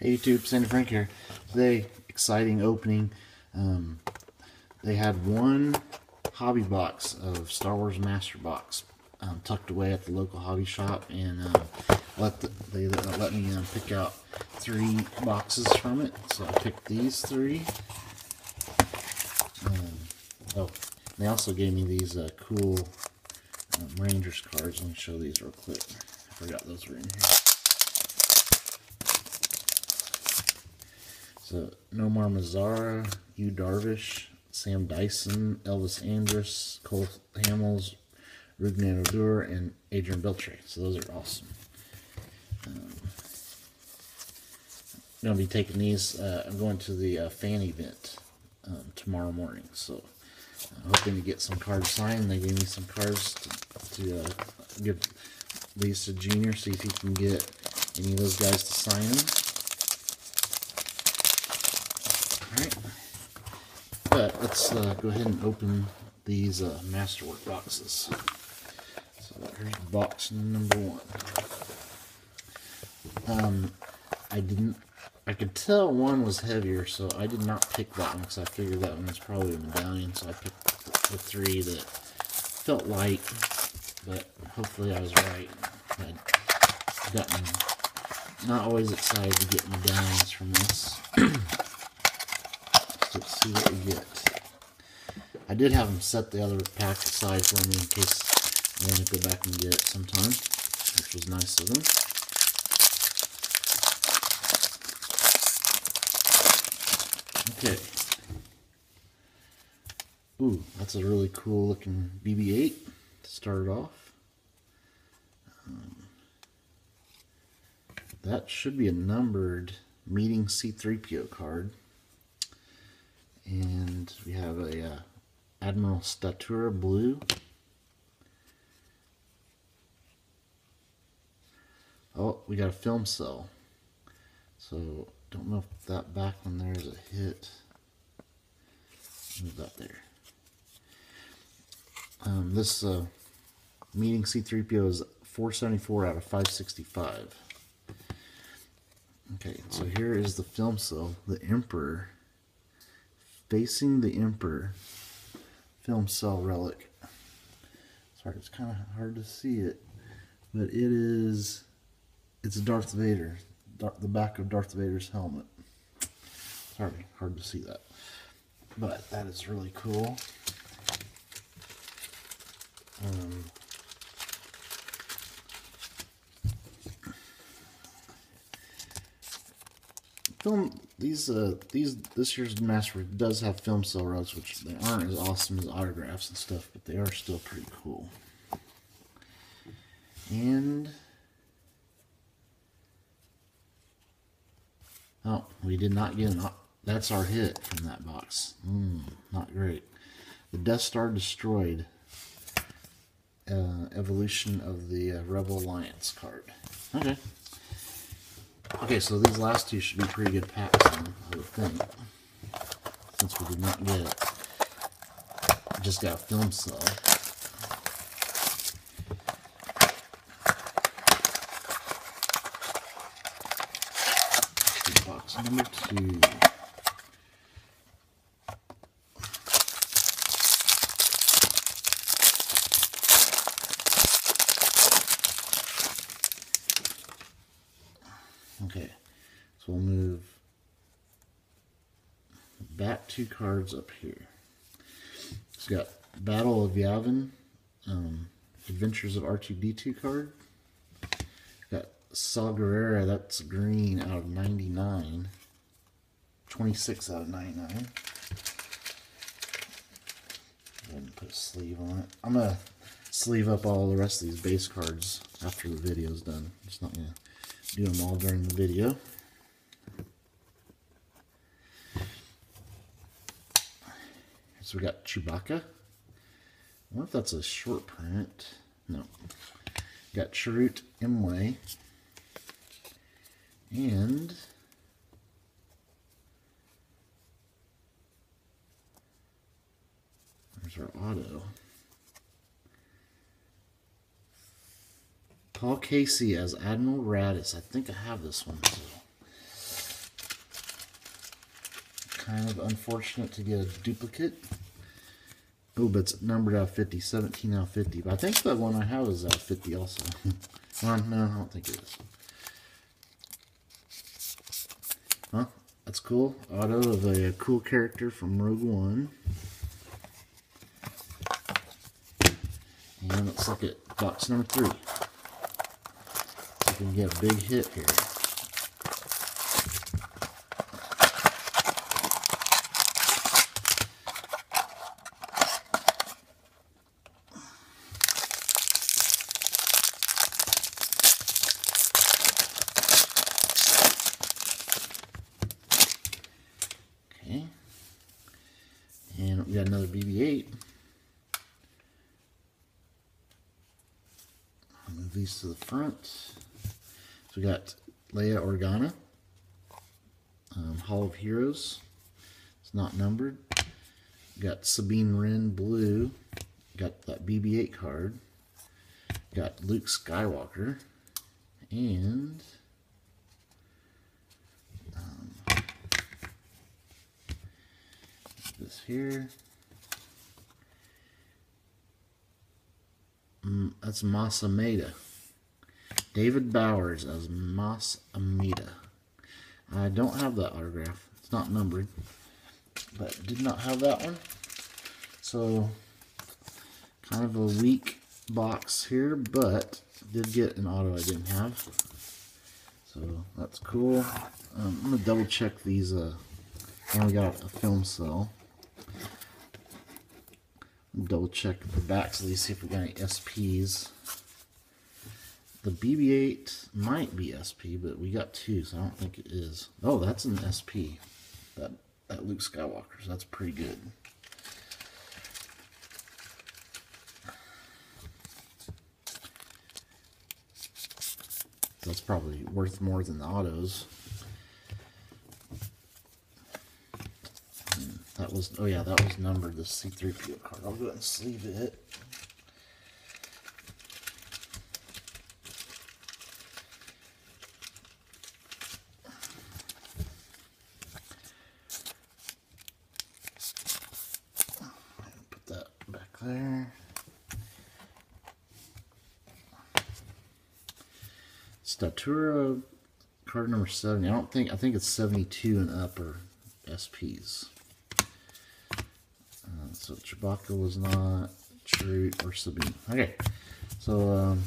Hey YouTube, Sandy Frank here. Today, exciting opening. They had one hobby box of Star Wars Master Box tucked away at the local hobby shop, and they let me pick out 3 boxes from it. So I picked these 3. Oh, they also gave me these cool Rangers cards. Let me show these real quick. I forgot those were in here. So, Nomar Mazara, Yu Darvish, Sam Dyson, Elvis Andrus, Cole Hamels, Rugnan Odor, and Adrian Beltre. So those are awesome. I'm going to be taking these. I'm going to the fan event tomorrow morning. So I'm hoping to get some cards signed. They gave me some cards to give these to Junior, see if he can get any of those guys to sign them. Alright, but let's go ahead and open these Masterwork boxes. So here's box number 1. I could tell one was heavier, so I did not pick that one because I figured that one was probably a medallion, so I picked the 3 that felt light, but hopefully I was right. I've gotten not always excited to get medallions from this. Let's see what we get. I did have them set the other pack aside for me in case I want to go back and get it sometime, which was nice of them. Okay. Ooh, that's a really cool looking BB-8 to start it off. That should be a numbered Meeting C-3PO card. And we have a Admiral Statura Blue. Oh, we got a film cell. So, don't know if that back one there is a hit. Move that there. This Meeting C-3PO is 474 out of 565. Okay, so here is the film cell, the Emperor. Facing the Emperor film cell relic. Sorry, it's kind of hard to see it, but it's Darth Vader, the back of Darth Vader's helmet. Sorry, hard to see that, but that is really cool. This year's Masterwork does have film cell relics, which they aren't as awesome as autographs and stuff, but they are still pretty cool. And oh, we did not get an. That's our hit from that box. Not great. The Death Star destroyed. Evolution of the Rebel Alliance card. Okay. Okay, so these last 2 should be pretty good packs then, I would think. Since we did not get it. Just got a film cell. Box number 2. Okay, so we'll move back 2 cards up here. It's got Battle of Yavin, Adventures of R2-D2 card. Got Saw Gerrera, that's green out of 99. 26 out of 99. Go ahead and put a sleeve on it. I'm going to sleeve up all the rest of these base cards after the video's done. It's not going to do them all during the video. So we got Chewbacca. I wonder if that's a short print. No. Got Chirrut Imwe. And there's our auto. Paul Casey as Admiral Raddus. I think I have this one too. kind of unfortunate to get a duplicate. Oh, but it's numbered out of 50, 17 out of 50. But I think the one I have is out of 50 also. Well, no, I don't think it is. Huh? That's cool. Auto of a cool character from Rogue One. And let's look at box number 3. See if we can get a big hit here. Okay. And we got another BB-8. Move these to the front. So we got Leia Organa, Hall of Heroes. It's not numbered. We got Sabine Wren Blue. Got that BB-8 card. Got Luke Skywalker. And this here. That's Mas Ameda. David Bowers as Mas Ameda. I don't have that autograph. It's not numbered. But did not have that one. So, kind of a weak box here, but did get an auto I didn't have. So, that's cool. I'm going to double check these. And we got a film cell. Double check the backs of these, see if we got any SPs. The BB-8 might be SP, but we got 2, so I don't think it is. Oh, that's an SP. That Luke Skywalker, so that's pretty good. That's probably worth more than the autos. That was, oh yeah, that was numbered, the C-3PO card. I'll go ahead and sleeve it. Put that back there. Statura card number 70. I think it's 72 and up or SPs. So Chewbacca was not, Chirrut or Sabine. Okay, so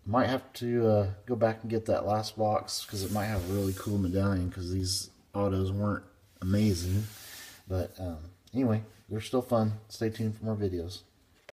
might have to go back and get that last box because it might have a really cool medallion because these autos weren't amazing. But anyway, they're still fun. Stay tuned for more videos.